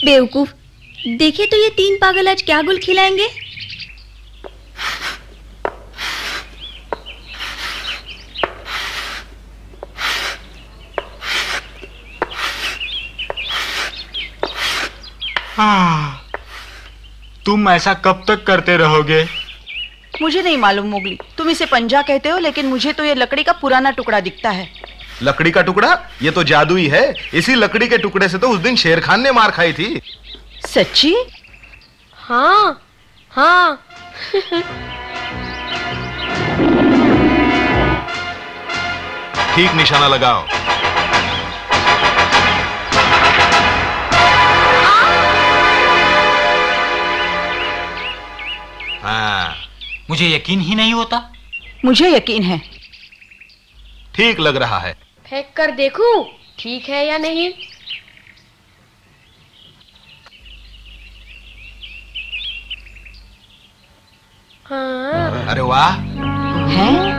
बेवकूफ, देखिए तो ये तीन पागल आज क्या गुल खिलाएंगे। तुम ऐसा कब तक करते रहोगे? मुझे नहीं मालूम मोगली, तुम इसे पंजा कहते हो, लेकिन मुझे तो ये लकड़ी का पुराना टुकड़ा दिखता है। लकड़ी का टुकड़ा? ये तो जादुई है। इसी लकड़ी के टुकड़े से तो उस दिन शेर खान ने मार खाई थी। सच्ची? हाँ हाँ। ठीक निशाना लगाओ। हाँ। मुझे यकीन ही नहीं होता। मुझे यकीन है। ठीक लग रहा है। फेंक कर देखूं ठीक है या नहीं। हाँ। अरे वाह। हैं?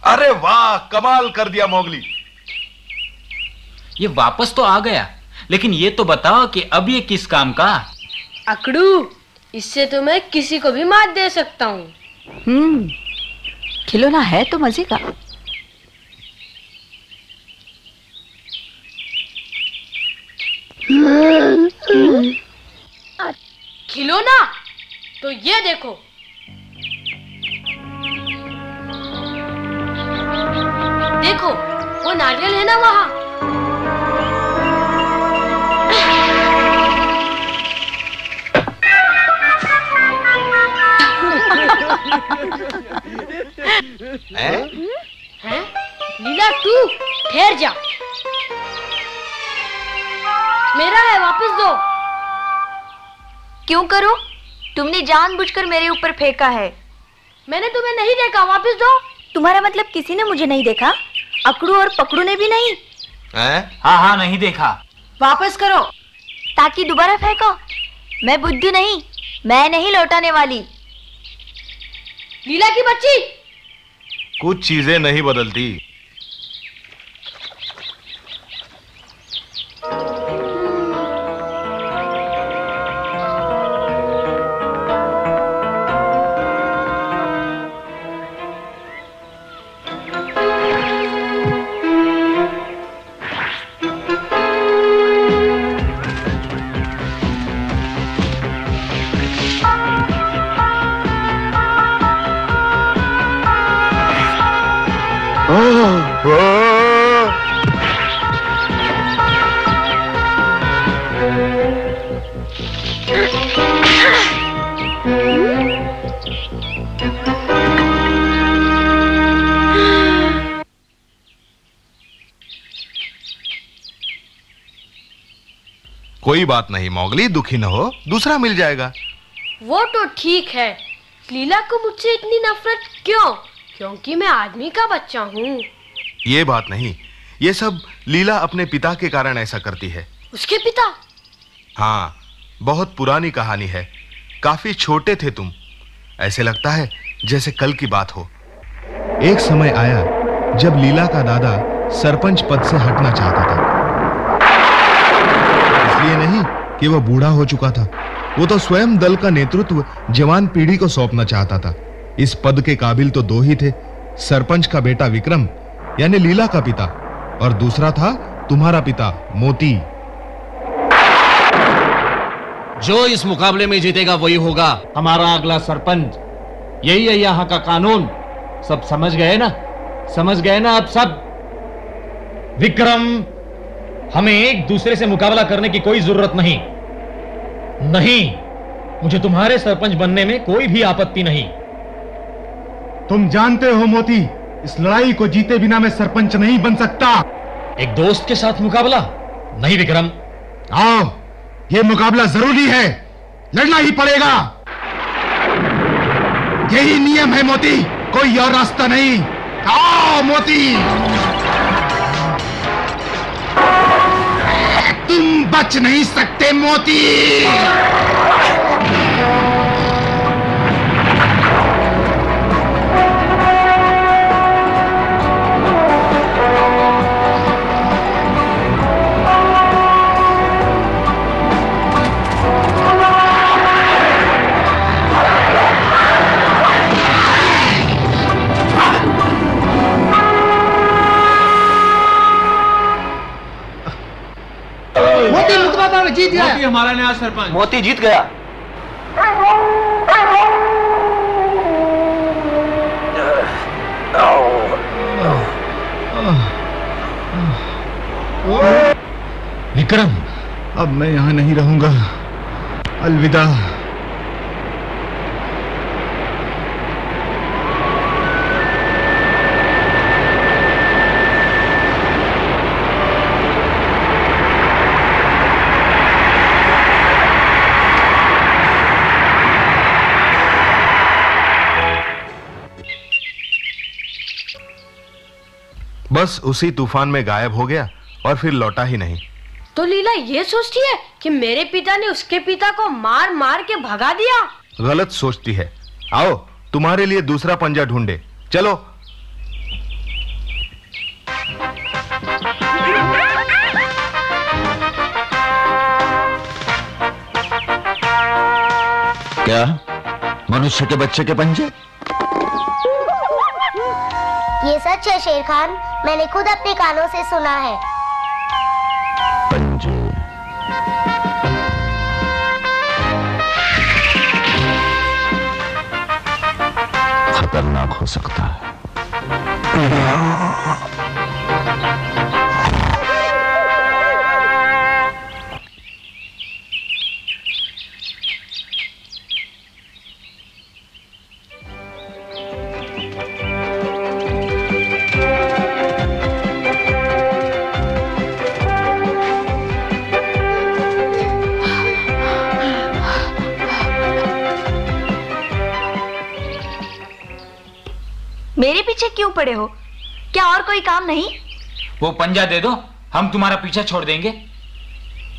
अरे वाह, कमाल कर दिया मोगली। ये वापस तो आ गया, लेकिन ये तो बताओ कि अब ये किस काम का? अकड़ू, इससे तो मैं किसी को भी मात दे सकता हूँ। खिलौना है तो मजे का। खिलौना? तो ये देखो। देखो, वो नारियल है ना वहाँ। हैं? लीला तू ठहर जा। मेरा है, वापस दो। क्यों करूं? तुमने जानबूझकर मेरे ऊपर फेंका है। मैंने तुम्हें नहीं देखा, वापस दो। तुम्हारा मतलब किसी ने मुझे नहीं देखा? अकड़ू और पकड़ू ने भी नहीं? हाँ हाँ, नहीं देखा। वापस करो। ताकि दोबारा फेंको। मैं बुद्धू नहीं, मैं नहीं लौटाने वाली। लीला की बच्ची। कुछ चीजें नहीं बदलती। कोई बात नहीं मोगली, दुखी न हो, दूसरा मिल जाएगा। वो तो ठीक है, लीला को मुझसे इतनी नफरत क्यों? क्योंकि मैं आदमी का बच्चा हूँ। ये बात नहीं, ये सब लीला अपने पिता के कारण ऐसा करती है। उसके पिता? हाँ, बहुत पुरानी कहानी है। काफी छोटे थे तुम, ऐसे लगता है जैसे कल की बात हो। एक समय आया जब लीला का दादा सरपंच पद से हटना चाहता था। इसलिए नहीं कि वह बूढ़ा हो चुका था, वो तो स्वयं दल का नेतृत्व जवान पीढ़ी को सौंपना चाहता था। इस पद के काबिल तो दो ही थे, सरपंच का बेटा विक्रम यानी लीला का पिता, और दूसरा था तुम्हारा पिता मोती। जो इस मुकाबले में जीतेगा वही होगा हमारा अगला सरपंच। यही है यहाँ का कानून। सब समझ गए ना? समझ गए ना अब सब? विक्रम, हमें एक दूसरे से मुकाबला करने की कोई जरूरत नहीं। नहीं, मुझे तुम्हारे सरपंच बनने में कोई भी आपत्ति नहीं। तुम जानते हो मोती, इस लड़ाई को जीते बिना मैं सरपंच नहीं बन सकता। एक दोस्त के साथ मुकाबला? नहीं विक्रम। आओ, यह मुकाबला जरूरी है, लड़ना ही पड़ेगा। यही नियम है मोती, कोई और रास्ता नहीं। आओ मोती। तुम बच नहीं सकते मोती। बाबा जीत गया। मोती हमारा नया सरपंच। मोती जीत गया। विक्रम, अब मैं यहां नहीं रहूंगा। अलविदा। बस उसी तूफान में गायब हो गया और फिर लौटा ही नहीं। तो लीला ये सोचती है कि मेरे पिता ने उसके पिता को मार मार के भगा दिया। गलत सोचती है। आओ तुम्हारे लिए दूसरा पंजा ढूंढे, चलो। क्या मनुष्य के बच्चे के पंजे? ये सच है शेर खान, मैंने खुद अपने कानों से सुना है। पंजे खतरनाक हो सकता है। मेरे पीछे क्यों पड़े हो? क्या और कोई काम नहीं? वो पंजा दे दो, हम तुम्हारा पीछा छोड़ देंगे।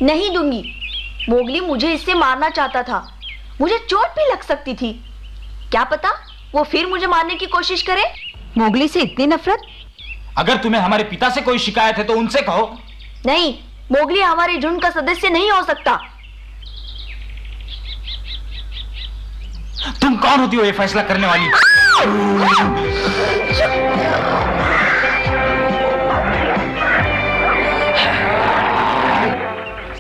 नहीं दूंगी। मोगली मुझे इससे मारना चाहता था, मुझे चोट भी लग सकती थी। क्या पता वो फिर मुझे मारने की कोशिश करे। मोगली से इतनी नफरत? अगर तुम्हें हमारे पिता से कोई शिकायत है तो उनसे कहो। नहीं, मोगली हमारे झुंड का सदस्य नहीं हो सकता। तुम कौन होती हो ये फैसला करने वाली?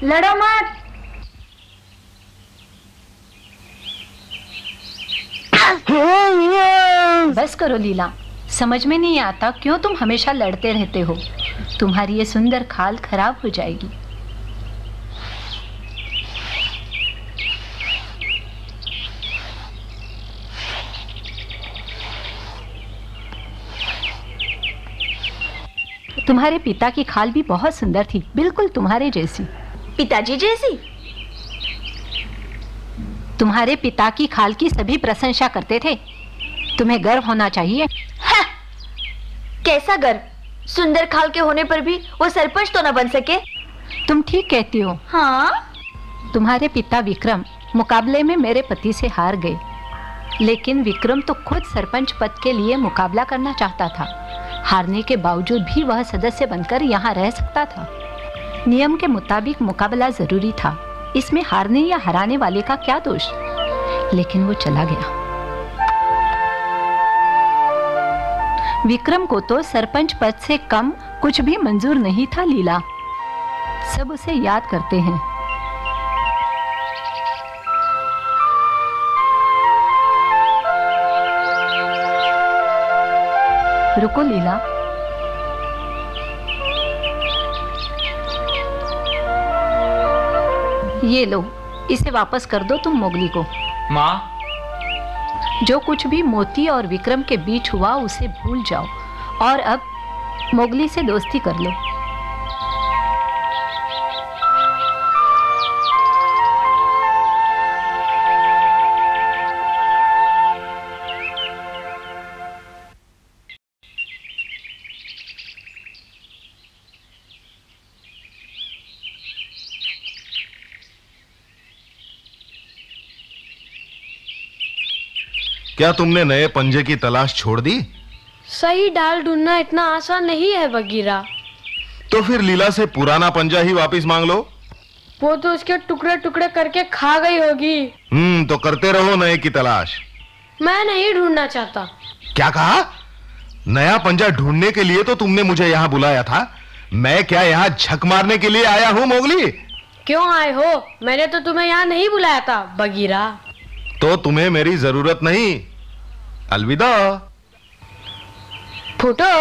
लड़ो मत। बस करो लीला, समझ में नहीं आता क्यों तुम हमेशा लड़ते रहते हो। तुम्हारी ये सुंदर खाल खराब हो जाएगी। तुम्हारे पिता की खाल भी बहुत सुंदर थी, बिल्कुल तुम्हारे जैसी। पिताजी जैसी? तुम्हारे पिता की खाल की सभी प्रशंसा करते थे, तुम्हें गर्व होना चाहिए। हाँ, कैसा गर्व? सुंदर खाल के होने पर भी वो सरपंच तो न बन सके। तुम ठीक कहती हो। हाँ? तुम्हारे पिता विक्रम मुकाबले में मेरे पति से हार गए, लेकिन विक्रम तो खुद सरपंच पद के लिए मुकाबला करना चाहता था। हारने के बावजूद भी वह सदस्य बनकर यहाँ रह सकता था। नियम के मुताबिक मुकाबला जरूरी था, इसमें हारने या हराने वाले का क्या दोष। लेकिन वो चला गया। विक्रम को तो सरपंच पद से कम कुछ भी मंजूर नहीं था लीला। सब उसे याद करते हैं। रुको लीला, ये लो, इसे वापस कर दो तुम मोगली को। माँ, जो कुछ भी मोती और विक्रम के बीच हुआ उसे भूल जाओ और अब मोगली से दोस्ती कर लो। क्या तुमने नए पंजे की तलाश छोड़ दी? सही डाल ढूंढना इतना आसान नहीं है बगीरा। तो फिर लीला से पुराना पंजा ही वापस मांग लो। वो तो उसके टुकड़े टुकड़े करके खा गई होगी। तो करते रहो नए की तलाश। मैं नहीं ढूंढना चाहता। क्या कहा? नया पंजा ढूंढने के लिए तो तुमने मुझे यहाँ बुलाया था। मैं क्या यहाँ झक मारने के लिए आया हूँ मोगली? क्यों आए हो? मैंने तो तुम्हें यहाँ नहीं बुलाया था बगीरा। तो तुम्हें मेरी जरूरत नहीं। अलविदा। फूटो।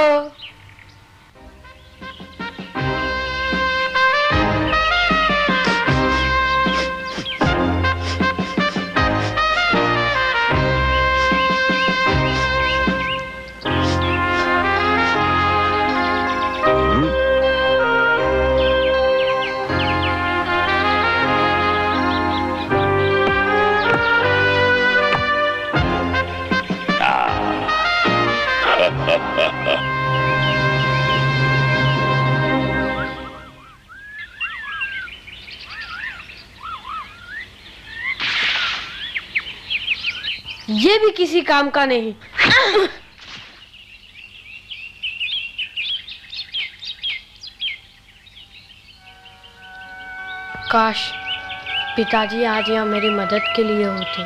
ये भी किसी काम का नहीं। काश पिताजी आज यहाँ मेरी मदद के लिए होते।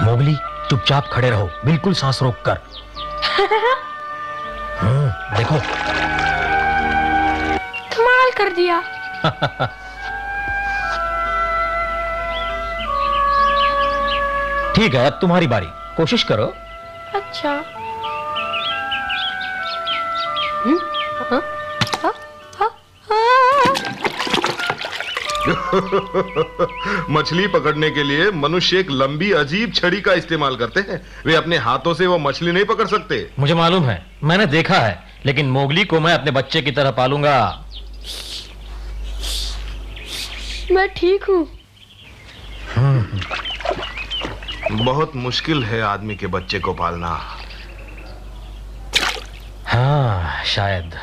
मोगली, चुपचाप खड़े रहो, बिल्कुल सांस रोक कर। देखो, कमाल कर दिया। ठीक है, अब तुम्हारी बारी, कोशिश करो। अच्छा। मछली पकड़ने के लिए मनुष्य एक लंबी अजीब छड़ी का इस्तेमाल करते हैं। वे अपने हाथों से वो मछली नहीं पकड़ सकते। मुझे मालूम है, मैंने देखा है, लेकिन मोगली को मैं अपने बच्चे की तरह पालूंगा। मैं ठीक हूँ। बहुत मुश्किल है आदमी के बच्चे को पालना। हाँ, शायद।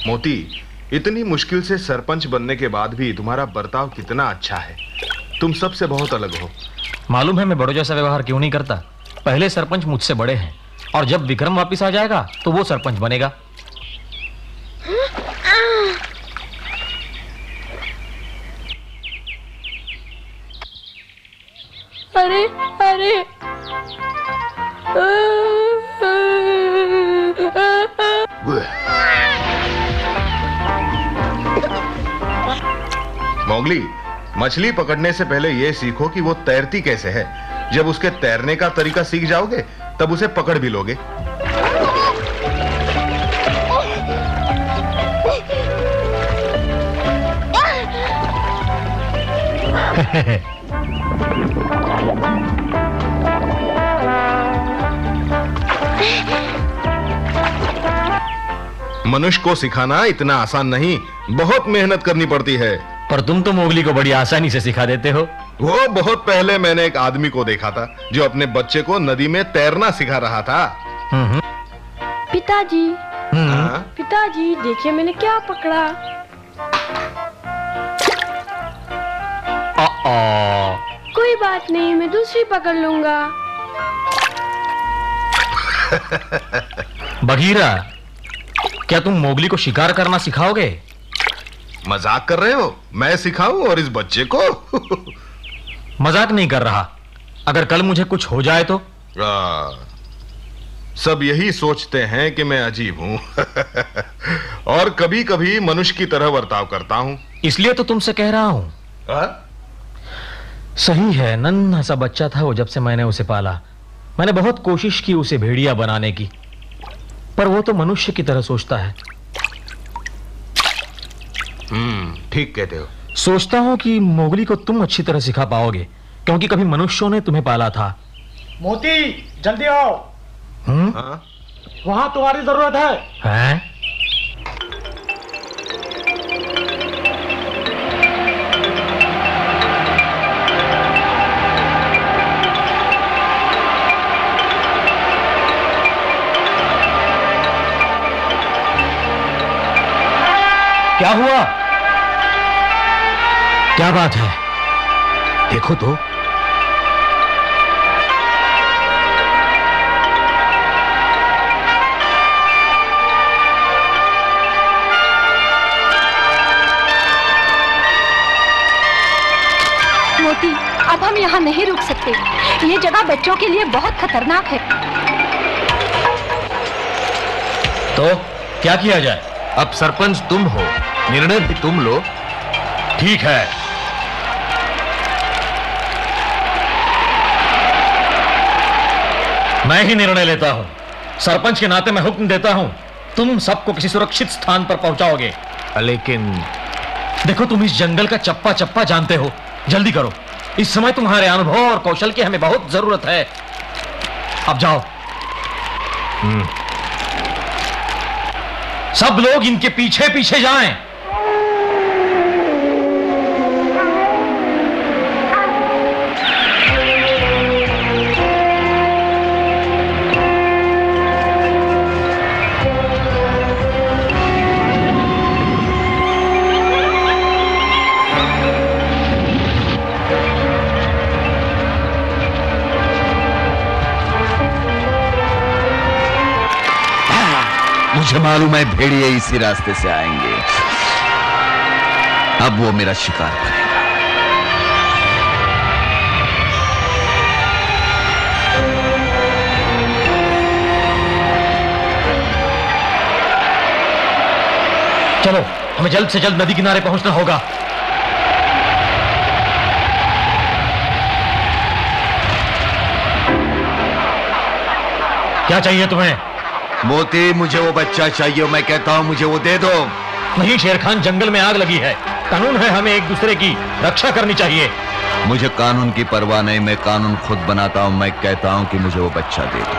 मोती, इतनी मुश्किल से सरपंच बनने के बाद भी तुम्हारा बर्ताव कितना अच्छा है। तुम सबसे बहुत अलग हो। मालूम है मैं बड़ों जैसा व्यवहार क्यों नहीं करता? पहले सरपंच मुझसे बड़े हैं, और जब विक्रम वापस आ जाएगा तो वो सरपंच बनेगा। अरे अरे, मोगली, मछली पकड़ने से पहले यह सीखो कि वो तैरती कैसे है। जब उसके तैरने का तरीका सीख जाओगे तब उसे पकड़ भी लोगे। मनुष्य को सिखाना इतना आसान नहीं, बहुत मेहनत करनी पड़ती है। पर तुम तो मोगली को बड़ी आसानी से सिखा देते हो। वो बहुत पहले मैंने एक आदमी को देखा था जो अपने बच्चे को नदी में तैरना सिखा रहा था। पिताजी, पिताजी देखिए मैंने क्या पकड़ा। कोई बात नहीं, मैं दूसरी पकड़ लूंगा। बगीरा, क्या तुम मोगली को शिकार करना सिखाओगे? मजाक कर रहे हो? मैं सिखाऊं और इस बच्चे को? मजाक नहीं कर रहा। अगर कल मुझे कुछ हो जाए तो? सब यही सोचते हैं कि मैं अजीब हूं और कभी कभी मनुष्य की तरह बर्ताव करता हूं। इसलिए तो तुमसे कह रहा हूं। सही है, नन्हा सा बच्चा था वो जब से मैंने उसे पाला। मैंने बहुत कोशिश की उसे भेड़िया बनाने की, पर वो तो मनुष्य की तरह सोचता है। ठीक कहते हो। सोचता हूं कि मोगली को तुम अच्छी तरह सिखा पाओगे, क्योंकि कभी मनुष्यों ने तुम्हें पाला था। मोती, जल्दी आओ। वहां तुम्हारी जरूरत है। क्या हुआ? क्या बात है? देखो तो। मोती, अब हम यहाँ नहीं रुक सकते। ये जगह बच्चों के लिए बहुत खतरनाक है। तो क्या किया जाए? अब सरपंच तुम हो, निर्णय भी तुम लो। ठीक है, मैं ही निर्णय लेता हूं। सरपंच के नाते मैं हुक्म देता हूं, तुम सबको किसी सुरक्षित स्थान पर पहुंचाओगे। लेकिन देखो, तुम इस जंगल का चप्पा चप्पा जानते हो, जल्दी करो। इस समय तुम्हारे अनुभव और कौशल की हमें बहुत जरूरत है। अब जाओ। सब लोग इनके पीछे पीछे जाएं। मुझे मालूम है भेड़िए इसी रास्ते से आएंगे। अब वो मेरा शिकार करेगा। चलो, हमें जल्द से जल्द नदी किनारे पहुंचना होगा। क्या चाहिए तुम्हें? मोती, मुझे वो बच्चा चाहिए। मैं कहता हूं मुझे वो दे दो। नहीं शेर खान, जंगल में आग लगी है। कानून है, हमें एक दूसरे की रक्षा करनी चाहिए। मुझे कानून की परवाह नहीं, मैं कानून खुद बनाता हूं। मैं कहता हूं कि मुझे वो बच्चा दे दो।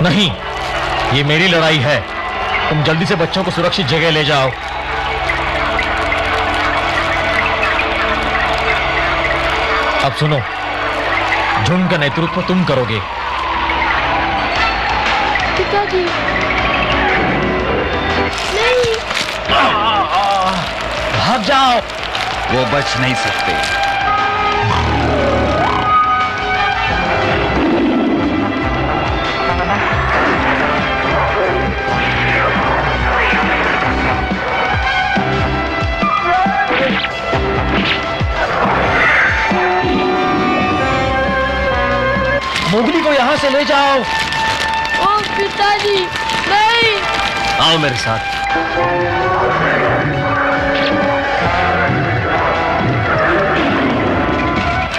नहीं, ये मेरी लड़ाई है। तुम जल्दी से बच्चों को सुरक्षित जगह ले जाओ। अब सुनो, झुंड का नेतृत्व तुम करोगे। पिताजी, नहीं। भाग जाओ। वो बच नहीं सकते। मोगली को यहां से ले जाओ। ओ पिताजी, नहीं। आओ मेरे साथ।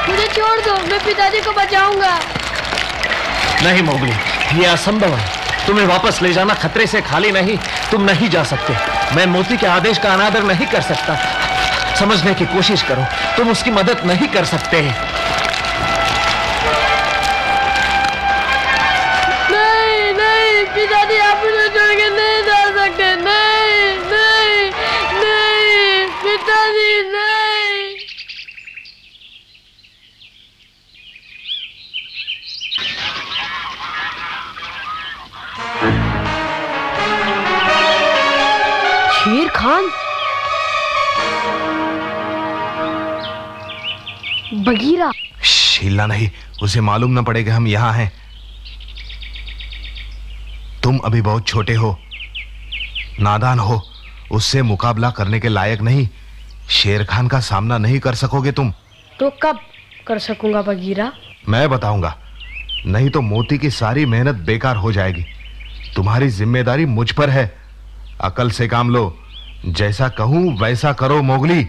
मुझे छोड़ दो, मैं पिताजी को बचाऊंगा। नहीं मोगली, ये असंभव है। तुम्हें वापस ले जाना खतरे से खाली नहीं। तुम नहीं जा सकते। मैं मोती के आदेश का अनादर नहीं कर सकता। समझने की कोशिश करो, तुम उसकी मदद नहीं कर सकते। पिताजी, आप मुझे छोड़ के नहीं जा सकते। नहीं, नहीं, नहीं, पिताजी, नहीं। शेर खान, बगीरा। हिलना नहीं, उसे मालूम न पड़ेगा हम यहां हैं। तुम अभी बहुत छोटे हो, नादान हो, उससे मुकाबला करने के लायक नहीं। शेर खान का सामना नहीं कर सकोगे तुम। तो कब कर सकूंगा बगीरा? मैं बताऊंगा, नहीं तो मोती की सारी मेहनत बेकार हो जाएगी। तुम्हारी जिम्मेदारी मुझ पर है। अकल से काम लो, जैसा कहूं वैसा करो मोगली।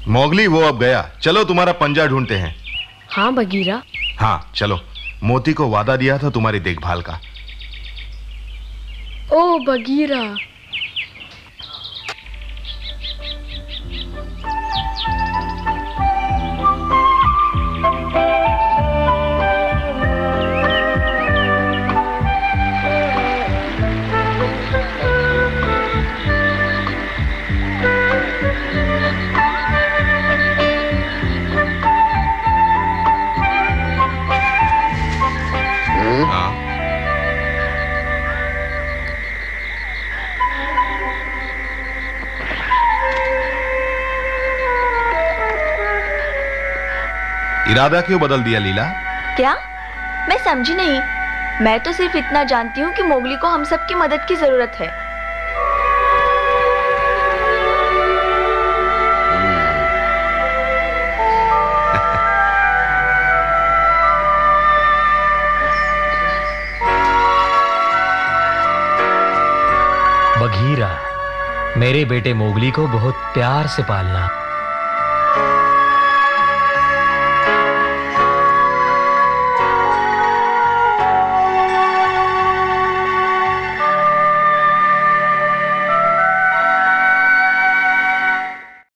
मोगली, वो अब गया। चलो तुम्हारा पंजा ढूंढते हैं। हाँ बगीरा। हाँ चलो, मोती को वादा दिया था तुम्हारी देखभाल का। ओ बगीरा। इरादा क्यों बदल दिया लीला? क्या? मैं समझी नहीं। मैं तो सिर्फ इतना जानती हूँ कि मोगली को हम सब की मदद की जरूरत है। बघीरा, मेरे बेटे मोगली को बहुत प्यार से पालना।